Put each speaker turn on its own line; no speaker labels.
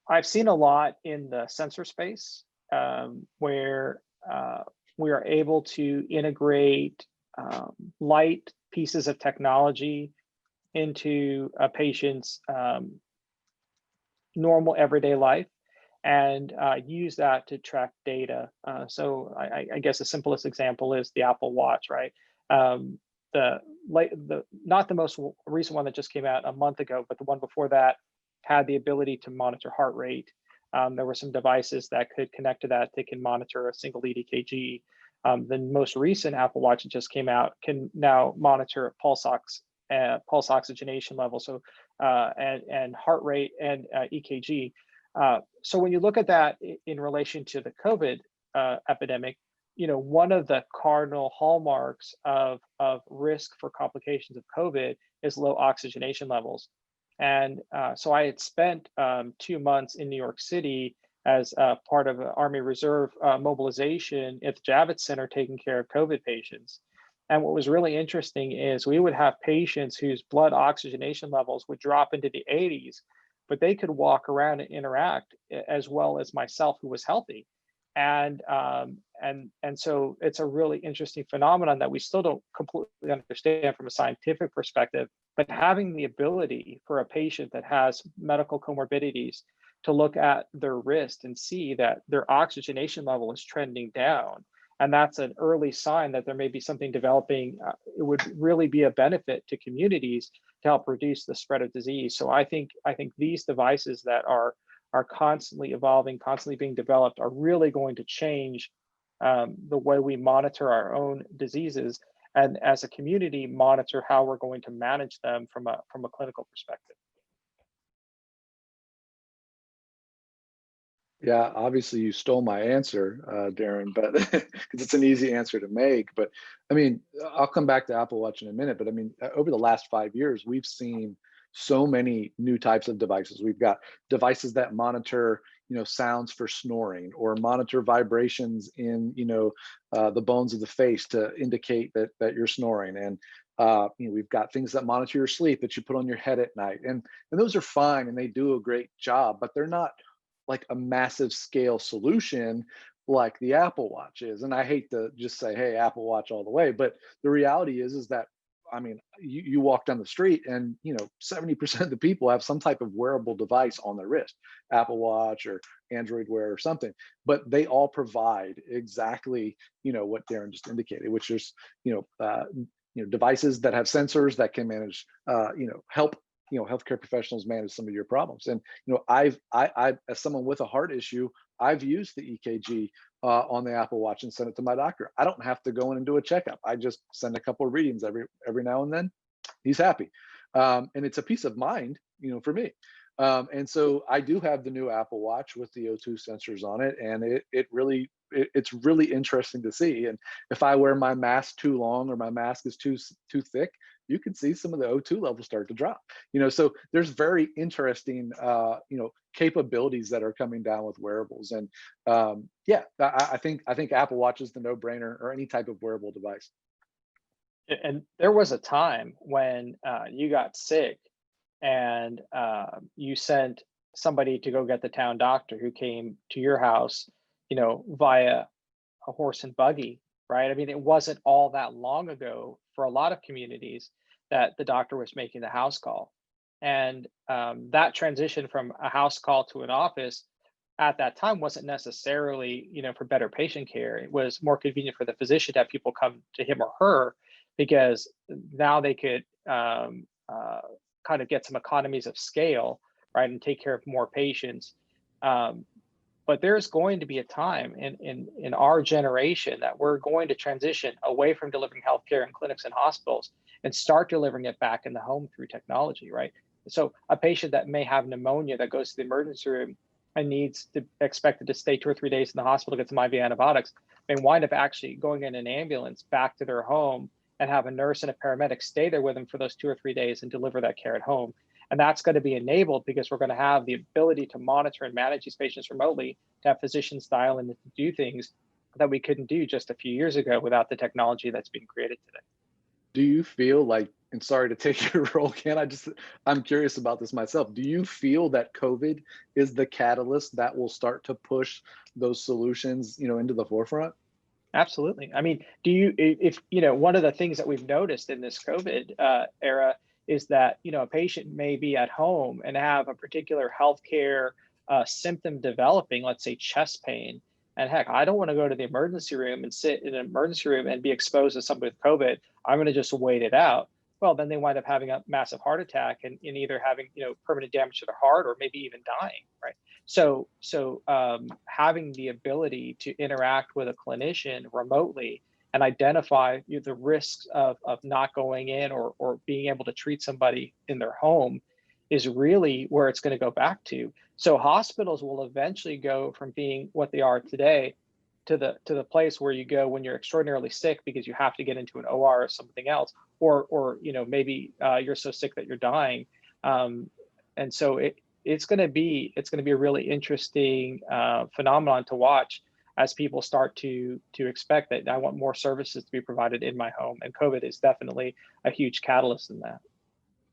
I've seen a lot in the sensor space, where we are able to integrate light pieces of technology into a patient's normal everyday life and use that to track data. So I guess the simplest example is the Apple Watch, right? Not the most recent one that just came out a month ago, but the one before that had the ability to monitor heart rate. There were some devices that could connect to that. They can monitor a single lead EKG. The most recent Apple Watch that just came out can now monitor pulse oxygenation level, so and heart rate and EKG. So when you look at that in relation to the COVID epidemic, one of the cardinal hallmarks of risk for complications of COVID is low oxygenation levels. And so I had spent 2 months in New York City as part of an Army Reserve mobilization at the Javits Center taking care of COVID patients. And what was really interesting is we would have patients whose blood oxygenation levels would drop into the 80s, but they could walk around and interact as well as myself, who was healthy. And so it's a really interesting phenomenon that we still don't completely understand from a scientific perspective, but having the ability for a patient that has medical comorbidities to look at their wrist and see that their oxygenation level is trending down. And that's an early sign that there may be something developing. It would really be a benefit to communities to help reduce the spread of disease. So I think these devices that are constantly evolving, constantly being developed, are really going to change the way we monitor our own diseases, and as a community, monitor how we're going to manage them from a clinical perspective.
Yeah, obviously you stole my answer, Darren, but because it's an easy answer to make. But I mean, I'll come back to Apple Watch in a minute. But I mean, over the last 5 years, we've seen so many new types of devices. We've got devices that monitor, sounds for snoring, or monitor vibrations in, the bones of the face to indicate that you're snoring. And we've got things that monitor your sleep that you put on your head at night, and those are fine and they do a great job, but they're not like a massive scale solution like the Apple Watch is. And I hate to just say, hey, Apple Watch all the way, but the reality is that, I mean, you walk down the street and 70% of the people have some type of wearable device on their wrist, Apple Watch or Android Wear or something, but they all provide exactly what Darren just indicated, which is devices that have sensors that can manage help healthcare professionals manage some of your problems. And I as someone with a heart issue, I've used the EKG on the Apple Watch and sent it to my doctor. I don't have to go in and do a checkup. I just send a couple of readings every now and then. He's happy, and it's a peace of mind, for me. And so I do have the new Apple Watch with the O2 sensors on it, and it's really interesting to see. And if I wear my mask too long or my mask is too thick, you can see some of the O2 levels start to drop. So there's very interesting capabilities that are coming down with wearables. And I think Apple Watch is the no-brainer, or any type of wearable device.
And there was a time when you got sick and you sent somebody to go get the town doctor, who came to your house, via a horse and buggy, right? I mean, it wasn't all that long ago for a lot of communities that the doctor was making the house call. And that transition from a house call to an office at that time wasn't necessarily, for better patient care. It was more convenient for the physician to have people come to him or her, because now they could kind of get some economies of scale, right, and take care of more patients. But there's going to be a time in our generation that we're going to transition away from delivering healthcare in clinics and hospitals and start delivering it back in the home through technology, right? So a patient that may have pneumonia that goes to the emergency room and needs to expected to stay 2 or 3 days in the hospital to get some IV antibiotics, may wind up actually going in an ambulance back to their home and have a nurse and a paramedic stay there with them for those 2 or 3 days and deliver that care at home. And that's going to be enabled because we're going to have the ability to monitor and manage these patients remotely, to have physicians dial in to do things that we couldn't do just a few years ago without the technology that's being created today.
do you feel like, and sorry to take your role, I'm curious about this myself. Do you feel that COVID is the catalyst that will start to push those solutions, into the forefront?
Absolutely. I mean, if, one of the things that we've noticed in this COVID era is that, a patient may be at home and have a particular healthcare symptom developing, let's say chest pain. And heck, I don't want to go to the emergency room and sit in an emergency room and be exposed to somebody with COVID. I'm going to just wait it out. Well, then they wind up having a massive heart attack and either having, permanent damage to their heart or maybe even dying, right? So having the ability to interact with a clinician remotely and identify the risks of not going in or being able to treat somebody in their home is really where it's going to go back to. So hospitals will eventually go from being what they are today to the place where you go when you're extraordinarily sick because you have to get into an OR or something else, or maybe you're so sick that you're dying. And so it's going to be a really interesting phenomenon to watch as people start to expect that I want more services to be provided in my home, and COVID is definitely a huge catalyst in that.